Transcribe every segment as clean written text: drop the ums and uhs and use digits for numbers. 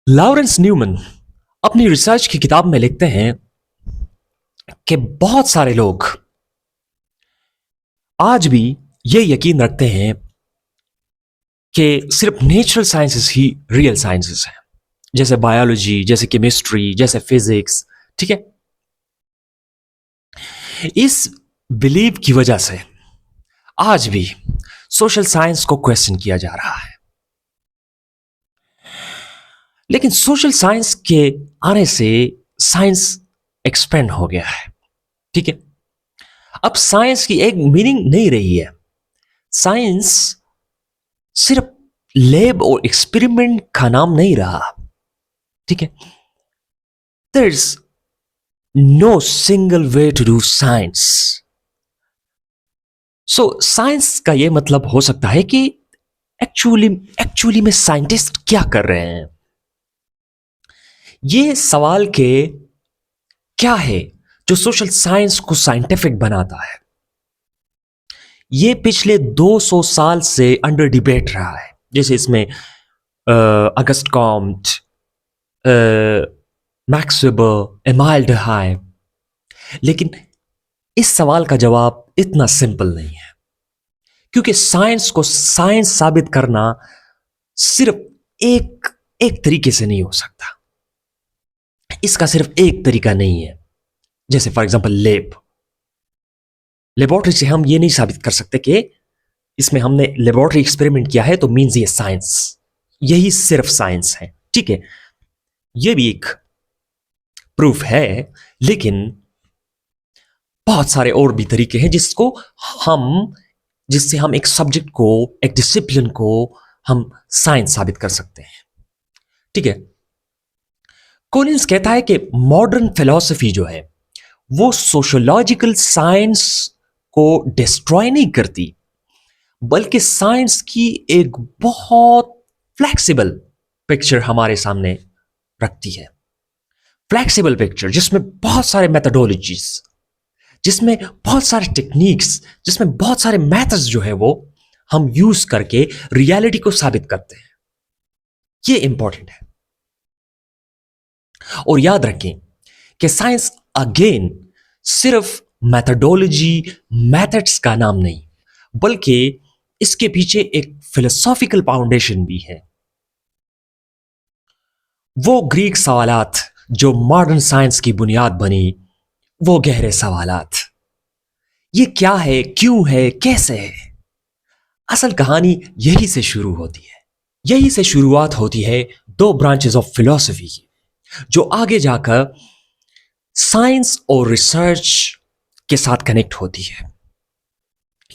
Lawrence Neumann अपनी research की किताब में लिखते हैं कि बहुत सारे लोग आज भी ये यकीन रखते हैं कि सिर्फ नेचुरल साइंसेस ही रियल साइंसेस हैं, जैसे बायोलॉजी, जैसे केमिस्ट्री, जैसे फिजिक्स। ठीक है। इस बिलीव की वजह से आज भी सोशल साइंस को क्वेश्चन किया जा रहा है। लेकिन सोशल साइंस के आने से साइंस एक्सपेंड हो गया है। ठीक है। अब साइंस की एक मीनिंग नहीं रही है। साइंस सिर्फ लैब और एक्सपेरिमेंट का नाम नहीं रहा। ठीक है। There is no single way to do science. So science का यह मतलब हो सकता है कि एक्चुअली एक्चुअली में साइंटिस्ट क्या कर रहे हैं। यह सवाल के क्या है जो सोशल साइंस को साइंटिफिक बनाता है। यह पिछले 200 साल से अंडर डिबेट रहा है। जैसे इसमें August Comte, Max Weber, Emile डहाई। लेकिन इस सवाल का जवाब इतना सिंपल नहीं है, क्योंकि साइंस को साइंस साबित करना सिर्फ एक एक तरीके से नहीं हो सकता। इसका सिर्फ एक तरीका नहीं है। जैसे फॉर एग्जांपल लेबोरेटरी से हम ये नहीं साबित कर सकते कि इसमें हमने लेबोरेटरी एक्सपेरिमेंट किया है तो मींस ये साइंस, यही सिर्फ साइंस है। ठीक है। ये भी एक प्रूफ है, लेकिन बहुत सारे और भी तरीके हैं जिससे हम एक सब्जेक्ट को, एक डिसिप्लिन को हम साइंस साबित कर सकते हैं। ठीक है। कॉलिंस कहता है कि मॉडर्न फिलॉसफी जो है वो सोशियोलॉजिकल साइंस को डिस्ट्रॉय नहीं करती, बल्कि साइंस की एक बहुत फ्लेक्सिबल पिक्चर हमारे सामने रखती है। फ्लेक्सिबल पिक्चर जिसमें बहुत सारे मेथडोलॉजीज, जिसमें बहुत सारे टेक्निक्स, जिसमें बहुत सारे मेथड्स जो है वो हम यूज करके रियलिटी को साबित करते हैं। ये इंपॉर्टेंट है। और याद रखें कि साइंस अगेन सिर्फ मेथडोलॉजी, मेथड्स का नाम नहीं, बल्कि इसके पीछे एक फिलोसॉफिकल फाउंडेशन भी है। वो ग्रीक सवालात जो मॉडर्न साइंस की बुनियाद बनी, वो गहरे सवालात, ये क्या है, क्यों है, कैसे है। असल कहानी यही से शुरू होती है। यही से शुरुआत होती है दो ब्रांचेस ऑफ फिलॉसफी की, जो आगे जाकर साइंस और रिसर्च के साथ कनेक्ट होती है।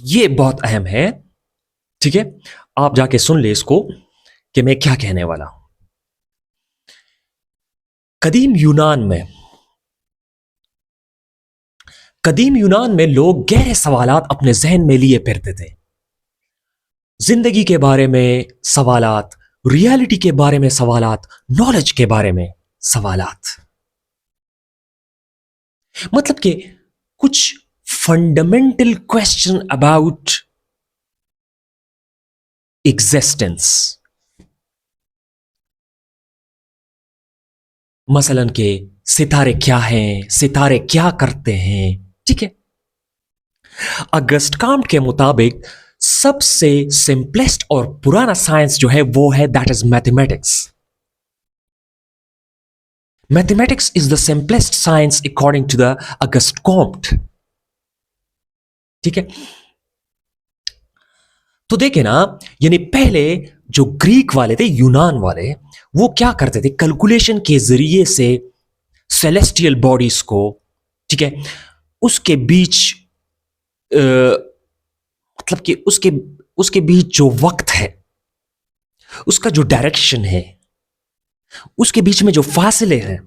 ये बहुत अहम है। ठीक है। आप जाके सुन ले इसको कि मैं क्या कहने वाला हूं। कदीम यूनान में लोग गहरे सवालात अपने जहन में लिए फिरते थे। जिंदगी के बारे में सवालात, रियलिटी के बारे में सवालात, नॉलेज के बारे में सवालात। मतलब कि कुछ फंडामेंटल क्वेश्चन अबाउट एग्जिस्टेंस। मसलन के सितारे क्या हैं, सितारे क्या करते हैं। ठीक है। अगस्ट कॉम्ट के मुताबिक सबसे सिंपलेस्ट और पुराना साइंस जो है वो है that is mathematics. Mathematics is the simplest science according to the August Comte. ठीक है। तो देखे ना, यानी पहले जो ग्रीक वाले थे, यूनान वाले, वो क्या करते थे, कैलकुलेशन के जरिए से सेलेस्टियल बॉडीज को, ठीक है, उसके बीच मतलब कि उसके बीच जो वक्त है, उसका जो डायरेक्शन है, उसके बीच में जो फासले हैं,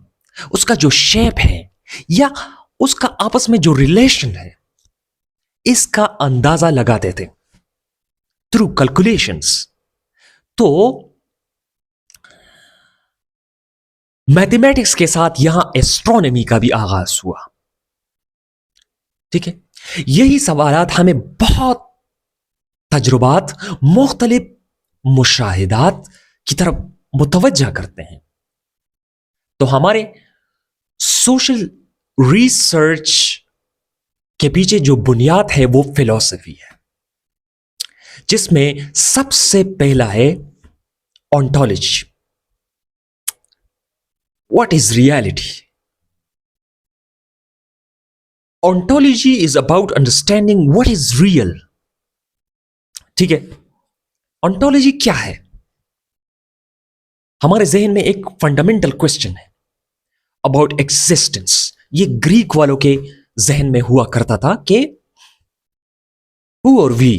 उसका जो शेप है, या उसका आपस में जो रिलेशन है, इसका अंदाजा लगाते थे थ्रू कैलकुलेशंस। तो मैथमेटिक्स के साथ यहां एस्ट्रोनॉमी का भी आगाज हुआ। ठीक है। यही सवालात हमें बहुत तजुर्बात, मुख्तलिफ मुशाहिदात की तरफ मुतवज्जा करते हैं। तो हमारे सोशल रिसर्च के पीछे जो बुनियाद है वो फिलॉसफी है, जिसमें सबसे पहला है ontology. What is reality? Ontology is about understanding what is real. ठीक है, ऑन्टोलॉजी क्या है? हमारे जहन में एक फंडामेंटल क्वेश्चन है अबाउट एक्सिस्टेंस। ये ग्रीक वालों के जहन में हुआ करता था कि हु और वी,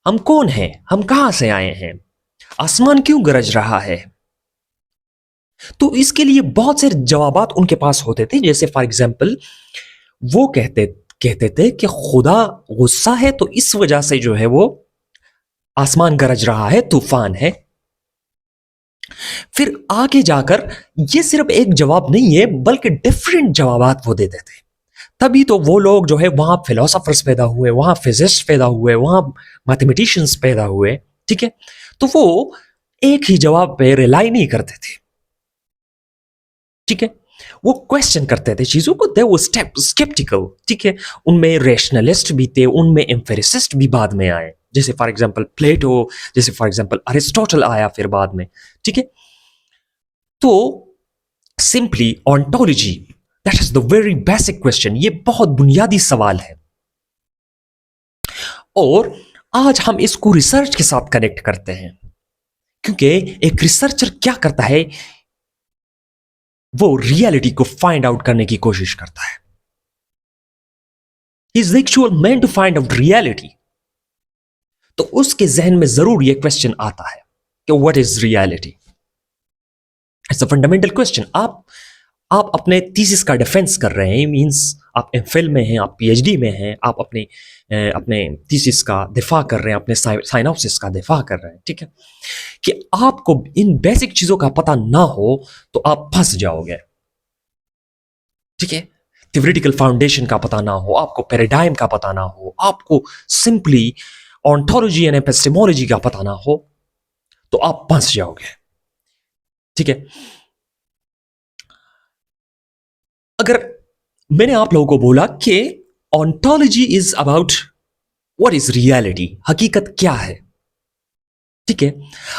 हम कौन हैं, हम कहां से आए हैं, आसमान क्यों गरज रहा है। तो इसके लिए बहुत से जवाबात उनके पास होते थे। जैसे फॉर एग्जाम्पल वो कहते थे कि खुदा गुस्सा है तो इस वजह से जो है वो आसमान गरज रहा है, तूफान है। फिर आगे जाकर ये सिर्फ एक जवाब नहीं है बल्कि डिफरेंट जवाबात वो देते थे। तभी तो वो लोग जो है वहां फिलोसोफर्स पैदा हुए, वहां फिजिस्ट पैदा हुए, वहां मैथमेटिशियंस पैदा हुए। ठीक है, तो वो एक ही जवाब पे रिलाई नहीं करते थे। ठीक है, वो क्वेश्चन करते थे चीजों को, दे वो स्केप्टिकल। ठीक है, उनमें रैशनलिस्ट भी थे, उनमें एम्पिरिसिस्ट भी बाद में आए, जैसे फॉर एग्जांपल प्लेटो, जैसे फॉर एग्जांपल अरिस्टोटल आया फिर बाद में। ठीक है, तो simply ontology, that is the very basic question. ये बहुत बुनियादी सवाल है और आज हम इसको रिसर्च के साथ कनेक्ट करते हैं, क्योंकि एक रिसर्चर क्या करता है, वो रियलिटी को फाइंड आउट करने की कोशिश करता है। He is actual man to find out reality. तो उसके जहन में जरूर यह क्वेश्चन आता है कि what is reality. It's a fundamental question. आप अपने थीसिस का डिफेंस कर रहे हैं, मींस आप एमफिल में हैं, आप पीएचडी में हैं, आप अपने थीसिस का दिफा कर रहे हैं, अपने साइनॉप्सिस का दिफा कर रहे हैं। ठीक है, कि आपको इन बेसिक चीजों का पता ना हो तो आप फंस जाओगे। ठीक है, थ्योरेटिकल फाउंडेशन का पता ना हो, आपको पैराडाइम का पता ना हो, आपको सिंपली ऑन्टोलॉजी एंड एपिस्टेमोलॉजी का पता ना हो तो आप फंस जाओगे। ठीक है, अगर मैंने आप लोगों को बोला कि ontology is about what is reality, हकीकत क्या है। ठीक है,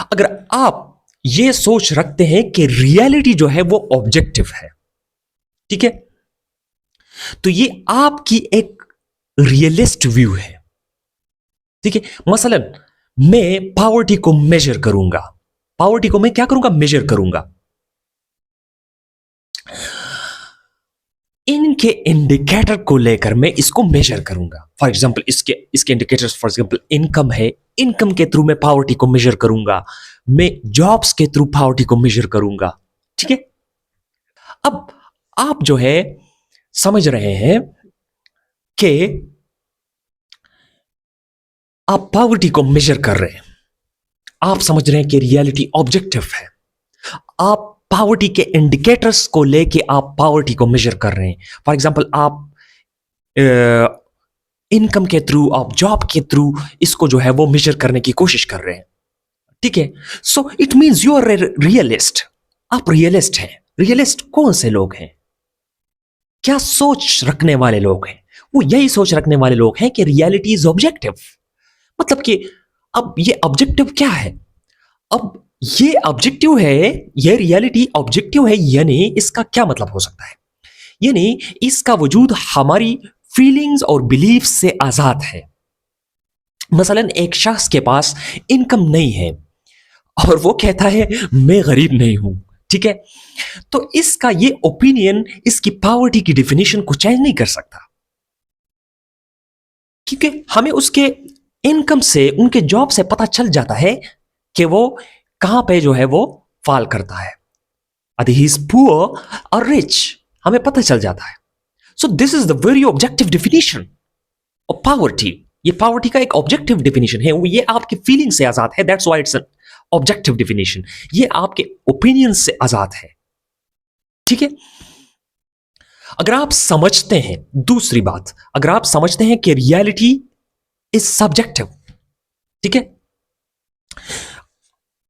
अगर आप ये सोच रखते हैं कि रियलिटी जो है वो ऑब्जेक्टिव है, ठीक है, तो ये आपकी एक रियलिस्ट व्यू है। ठीक है, मसलन मैं पावर्टी को मेजर करूंगा, पावर्टी को मैं क्या करूंगा, मेजर करूंगा। इनके इंडिकेटर को लेकर मैं इसको मेजर करूंगा। फॉर एग्जांपल इसके इंडिकेटर्स, फॉर एग्जांपल इनकम है, इनकम के थ्रू मैं पावर्टी को मेजर करूंगा, मैं जॉब्स के थ्रू पावर्टी को मेजर करूंगा। ठीक है, अब आप जो है समझ रहे हैं कि आप पावर्टी को मेजर कर रहे हैं, आप समझ रहे हैं कि रियलिटी ऑब्जेक्टिव है, आप पावर्टी के इंडिकेटर्स को लेके आप पावर्टी को मेजर कर रहे हैं। फॉर एग्जांपल आप इनकम के थ्रू, आप जॉब के थ्रू इसको जो है वो मेजर करने की कोशिश कर रहे हैं। ठीक है, so it means you are realist. आप रियलिस्ट हैं। रियलिस्ट कौन से लोग हैं, क्या सोच रखने वाले लोग हैं? वो यही सोच रखने वाले लोग हैं कि रियलिटी इज ऑब्जेक्टिव। मतलब कि अब ये ऑब्जेक्टिव क्या है, अब ये ऑब्जेक्टिव है, ये रियलिटी ऑब्जेक्टिव है, यानी इसका क्या मतलब हो सकता है, यानी इसका वजूद हमारी फीलिंग्स और बिलीफ से आजाद है। मसलन एक शख्स के पास इनकम नहीं है और वो कहता है मैं गरीब नहीं हूं। ठीक है, तो इसका ये ओपिनियन इसकी पावर्टी की डेफिनेशन को चेंज नहीं कर सकता, क्योंकि हमें उसके इनकम से, उनके जॉब से पता चल जाता है कि वो कहां पे जो है वो फॉल करता है, अदर ही इज पुअर और रिच, हमें पता चल जाता है। So this is the very objective definition of poverty. ये पावर्टी का एक ऑब्जेक्टिव डेफिनेशन है, ये आपकी फीलिंग से आजाद है, that's why it's an objective definition. ये आपके ओपिनियन से आजाद है। ठीक है, अगर आप समझते हैं, दूसरी बात, अगर आप समझते हैं कि रियलिटी इज सब्जेक्टिव, ठीक है,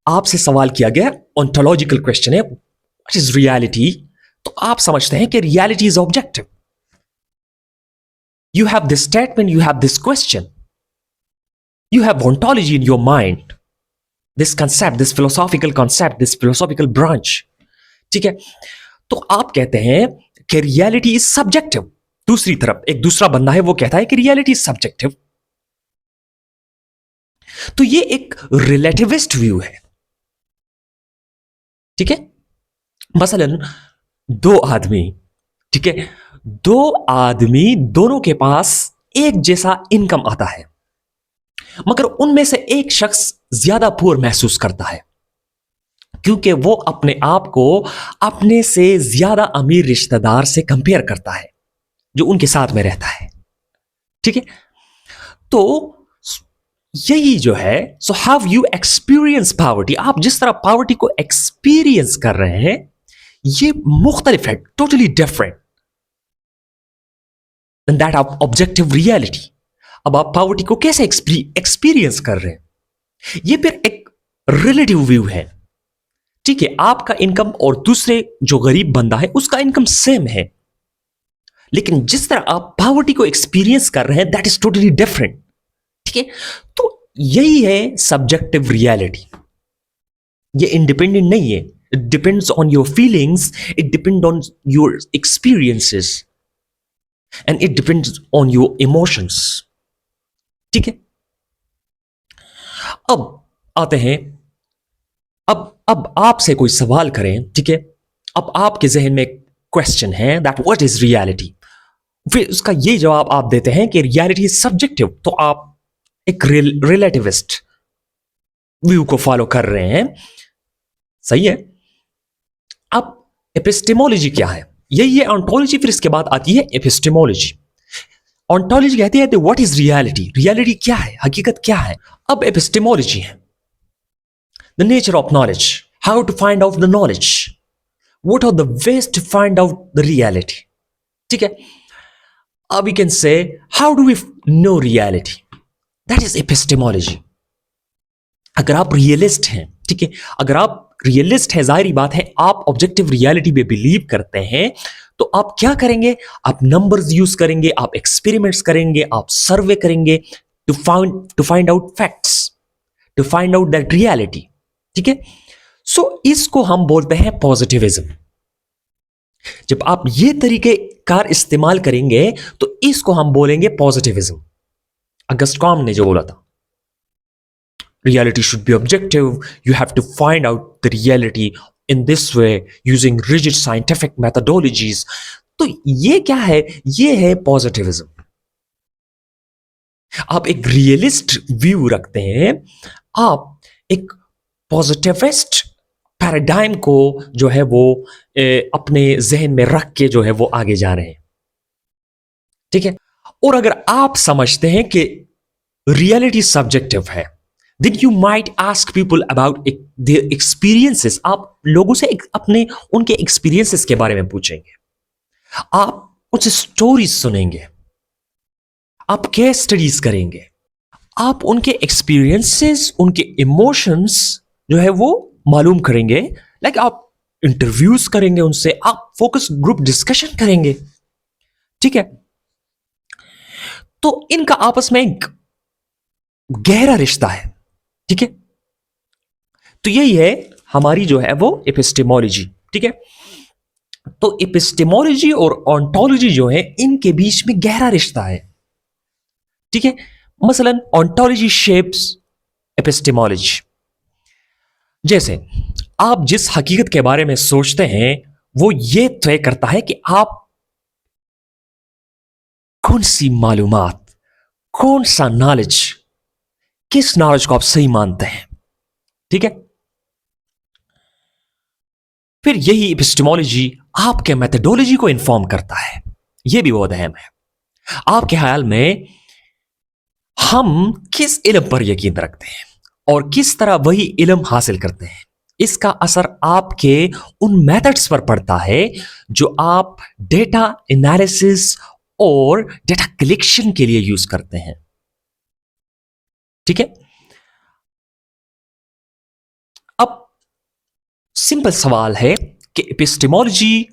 आपसे सवाल किया गया, ऑन्टोलॉजिकल क्वेश्चन है, व्हाट इज रियलिटी, तो आप समझते हैं कि reality is objective. You have this statement, you have this question, you have ontology in your mind, this concept, this philosophical concept, this philosophical branch. ठीक है, तो आप कहते हैं कि रियलिटी इज सब्जेक्टिव. दूसरी तरफ एक दूसरा बंदा है, वो कहता है कि रियलिटी इज सब्जेक्टिव. तो ये एक रिलेटिविस्ट व्यू है. ठीक है, मसलन दो आदमी, ठीक है, दो आदमी दोनों के पास एक जैसा इनकम आता है, मगर उनमें से एक शख्स ज्यादा पुअर महसूस करता है क्योंकि वो अपने आप को अपने से ज्यादा अमीर रिश्तेदार से कंपेयर करता है जो उनके साथ में रहता है. ठीक है, तो यही जो है, so how you experience poverty, आप जिस तरह पॉवर्टी को एक्सपीरियंस कर रहे हैं ये मुख्तलिफ है, totally different than that of objective reality. अब आप पॉवर्टी को कैसे एक्सपीरियंस कर रहे हैं, ये फिर एक रिलेटिव व्यू है. ठीक है, आपका इनकम और दूसरे जो गरीब बंदा है उसका इनकम सेम है, लेकिन जिस तरह आप पॉवर्टी को एक्सपीरियंस कर रहे हैं दैट इज टोटली डिफरेंट. ठीक है, तो यही है सब्जेक्टिव रियलिटी. ये इंडिपेंडेंट नहीं है, it depends on your feelings, it depend on your experiences and it depends on your emotions. ठीक है, अब आते हैं, अब आपसे कोई सवाल करें. ठीक है, अब आपके जहन में क्वेश्चन है दैट व्हाट इज रियलिटी, फिर उसका ये जवाब आप देते हैं कि रियलिटी इज सब्जेक्टिव. तो आप एक रिलेटिविस्ट व्यू को फॉलो कर रहे हैं. सही है. अब एपिस्टेमोलॉजी क्या है, यही है ऑन्टोलॉजी, फिर इसके बाद आती है एपिस्टेमोलॉजी. ऑन्टोलॉजी कहती है व्हाट इज रियलिटी, रियलिटी क्या है, हकीकत क्या है. अब एपिस्टेमोलॉजी है the nature of knowledge, how to find out the knowledge, what are the ways to find out the reality. ठीक है, अब you can say how do we know reality, that is epistemology. अगर आप realist हैं, ठीक है, अगर आप रियलिस्ट है, जाहिर बात है आप ऑब्जेक्टिव रियलिटी में बिलीव करते हैं, तो आप क्या करेंगे, आप नंबर्स यूज करेंगे, आप एक्सपेरिमेंट्स करेंगे, आप सर्वे करेंगे to find out facts, to find out that reality. ठीक है, सो इसको हम बोलते हैं पॉजिटिविज्म. जब आप ये तरीके कार इस्तेमाल करेंगे तो इसको हम बोलेंगे पॉजिटिविज्म. अगस्त कॉम ने जो बोला था, reality should be objective, you have to find out the reality in this way using rigid scientific methodologies. तो ये क्या है, ये है पॉजिटिविज्म. आप एक रियलिस्ट व्यू रखते हैं, आप एक पॉजिटिविस्ट पैराडाइम को जो है वो अपने जहन में रख के जो है वो आगे जा रहे हैं. ठीक है, और अगर आप समझते हैं कि रियलिटी सब्जेक्टिव है, then you might ask people about their experiences. आप लोगों से अपने उनके एक्सपीरियंसेस के बारे में पूछेंगे, आप उनसे स्टोरीज सुनेंगे, आप केस स्टडीज करेंगे, आप उनके एक्सपीरियंसेस, उनके इमोशंस जो है वो मालूम करेंगे. लाइक आप इंटरव्यूज करेंगे उनसे, आप फोकस ग्रुप डिस्कशन करेंगे. ठीक है, तो इनका आपस में एक गहरा रिश्ता है. ठीक है, तो यही है हमारी जो है वो एपिस्टेमोलॉजी. ठीक है, तो एपिस्टेमोलॉजी और ऑन्टोलॉजी जो है इनके बीच में गहरा रिश्ता है. ठीक है, मसलन ऑन्टोलॉजी शेप्स एपिस्टेमोलॉजी. जैसे आप जिस हकीकत के बारे में सोचते हैं वो ये तय करता है कि आप कौन सी मालूमात, कौन सा नॉलेज, किस नॉलेज को आप सही मानते हैं. ठीक है, फिर यही एपिस्टेमोलॉजी आपके मेथोडोलॉजी को इन्फॉर्म करता है. यह भी बहुत अहम है. आपके ख्याल में हम किस इल्म पर यकीन रखते हैं और किस तरह वही इल्म हासिल करते हैं, इसका असर आपके उन मेथड्स पर पड़ता है जो आप डेटा एनालिसिस और डेटा कलेक्शन के लिए यूज करते हैं. ठीक है, अब सिंपल सवाल है कि एपिस्टेमोलॉजी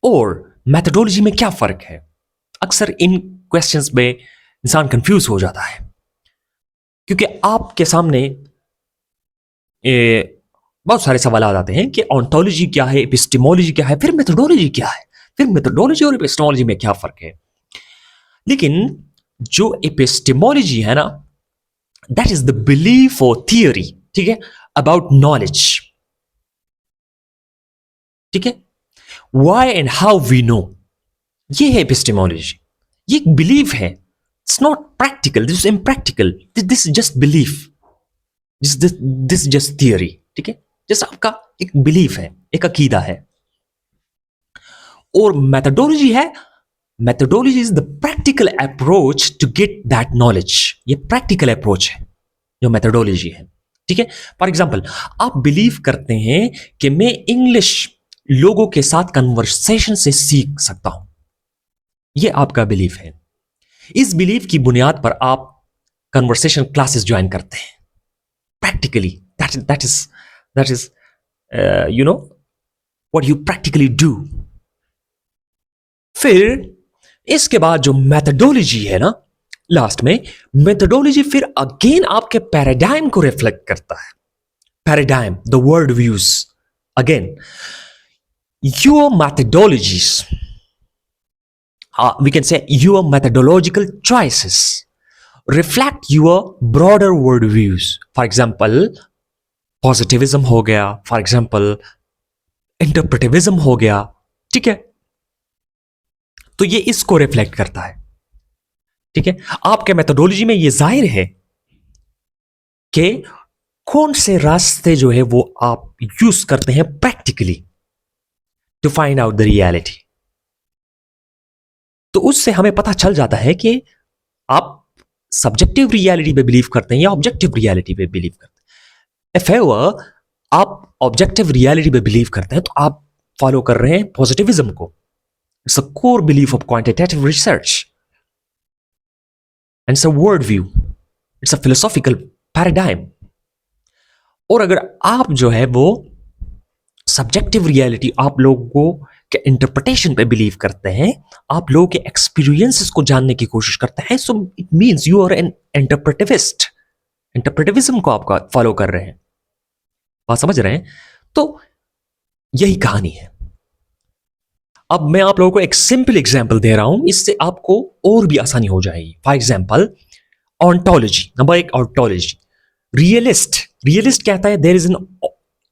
और मेथोडोलॉजी में क्या फर्क है? अक्सर इन क्वेश्चंस में इंसान कंफ्यूज हो जाता है, क्योंकि आपके सामने बहुत सारे सवाल आ जाते हैं कि ऑन्टोलॉजी क्या है, एपिस्टेमोलॉजी क्या है, फिर मेथोडोलॉजी क्या है, फिर मेथोडोलॉजी और एपिस्टेमोलॉजी में क्या फर्क है। लेकिन जो एपिस्टेमोलॉजी है ना, दैट इज द बिलीफ और थियरी, ठीक है, अबाउट नॉलेज, ठीक है, why and how we know, ये है एपिस्टेमोलॉजी। ये एक बिलीफ है, it's not practical, this is impractical, this is just belief, this just theory, ठीक है, जैसा आपका एक बिलीफ है, एक अकीदा है। और मेथोडोलॉजी है, methodology is the practical approach to get that knowledge. ये प्रैक्टिकल अप्रोच है जो मेथोडोलॉजी है, ठीक है। फॉर एग्जाम्पल, आप बिलीव करते हैं कि मैं इंग्लिश लोगों के साथ कन्वर्सेशन से सीख सकता हूं, यह आपका बिलीफ है। इस बिलीफ की बुनियाद पर आप कन्वर्सेशन क्लासेस ज्वाइन करते हैं practically, that is you know what you practically do. फिर इसके बाद जो मेथोडोलॉजी है ना, लास्ट में मेथोडोलॉजी फिर अगेन आपके पैराडाइम को रिफ्लेक्ट करता है। Paradigm, the word views, again your methodologies, we can say your methodological choices reflect your broader worldviews. For example, positivism हो गया, for example, interpretivism हो गया, ठीक है। तो ये इसको रिफ्लेक्ट करता है, ठीक है। आपके मेथोडोलॉजी में ये जाहिर है कि कौन से रास्ते जो है वो आप यूज करते हैं practically to find out the reality. तो उससे हमें पता चल जाता है कि आप सब्जेक्टिव रियलिटी पे बिलीव करते हैं या ऑब्जेक्टिव रियलिटी पे बिलीव करते हैं। इफ एवर आप ऑब्जेक्टिव रियलिटी पे बिलीव करते हैं तो आप फॉलो कर रहे हैं पॉजिटिविज्म को। It's a core belief of quantitative research and it's a world view, it's a philosophical paradigm. और अगर आप जो है वो सब्जेक्टिव रियलिटी, आप लोगों के इंटरप्रिटेशन पे बिलीव करते हैं, आप लोगों के एक्सपीरियंसेस को जानने की कोशिश करते हैं, so it means you are an interpretivist. Interpretivism को आपका फॉलो कर रहे हैं, बात समझ रहे हैं? तो यही कहानी है। अब मैं आप लोगों को एक सिंपल एग्जांपल दे रहा हूं, इससे आपको और भी आसानी हो जाएगी। फॉर एग्जांपल, ऑन्टोलॉजी, नंबर एक ऑन्टोलॉजी। रियलिस्ट कहता है there is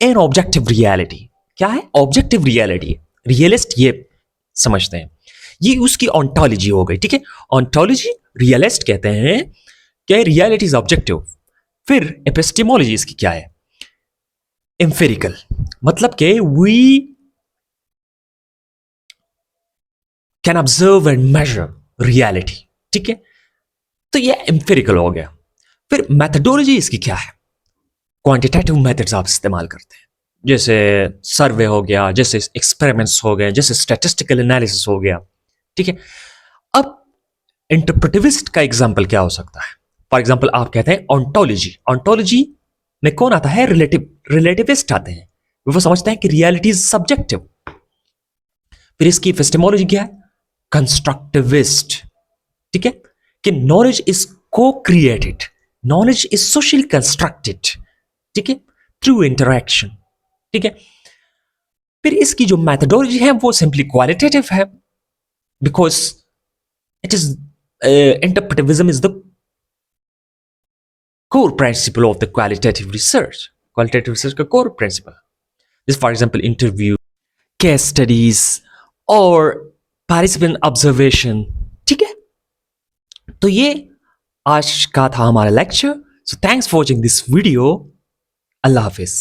an objective reality. क्या है? Objective reality. रियलिस्ट ये समझते हैं, ये उसकी ऑन्टोलॉजी हो गई, ठीक है। ऑन्टोलॉजी, रियलिस्ट कहते हैं कि रियलिटी इज ऑब्जेक्टिव। फिर एपिस्टेमोलॉजी इसकी क्या है? एम्पिरिकल, मतलब कि we can observe and measure reality, ठीक है। तो ये एम्पिरिकल हो गया। फिर मेथोडोलॉजी इसकी क्या है? क्वांटिटेटिव मेथड्स आप इस्तेमाल करते हैं, जैसे सर्वे हो गया, जैसे एक्सपेरिमेंट्स हो गए, जैसे स्टैटिस्टिकल एनालिसिस हो गया, ठीक है। अब इंटरप्रेटिविस्ट का एग्जांपल क्या हो सकता है? फॉर एग्जांपल, आप कहते हैं ऑन्टोलॉजी में कौन आता है? रिलेटिविस्ट आते हैं। वो समझते हैं कि रियलिटी इज सब्जेक्टिव। फिर इसकी एपिस्टेमोलॉजी क्या है? कंस्ट्रक्टिविस्ट, ठीक है, कि नॉलेज इज को created, knowledge is socially constructed, ठीक है, थ्रू इंटरैक्शन, ठीक है। फिर इसकी जो मेथोडोलॉजी है वो सिंपली क्वालिटेटिव है, because it is interpretivism is the core principle of the qualitative research. Qualitative research का कोर प्रिंसिपल, जैसे for example interview, case studies और पार्टिसिपेंट ऑब्जर्वेशन, ठीक है। तो ये आज का था हमारा lecture. So thanks for watching this video. अल्लाह हाफिज।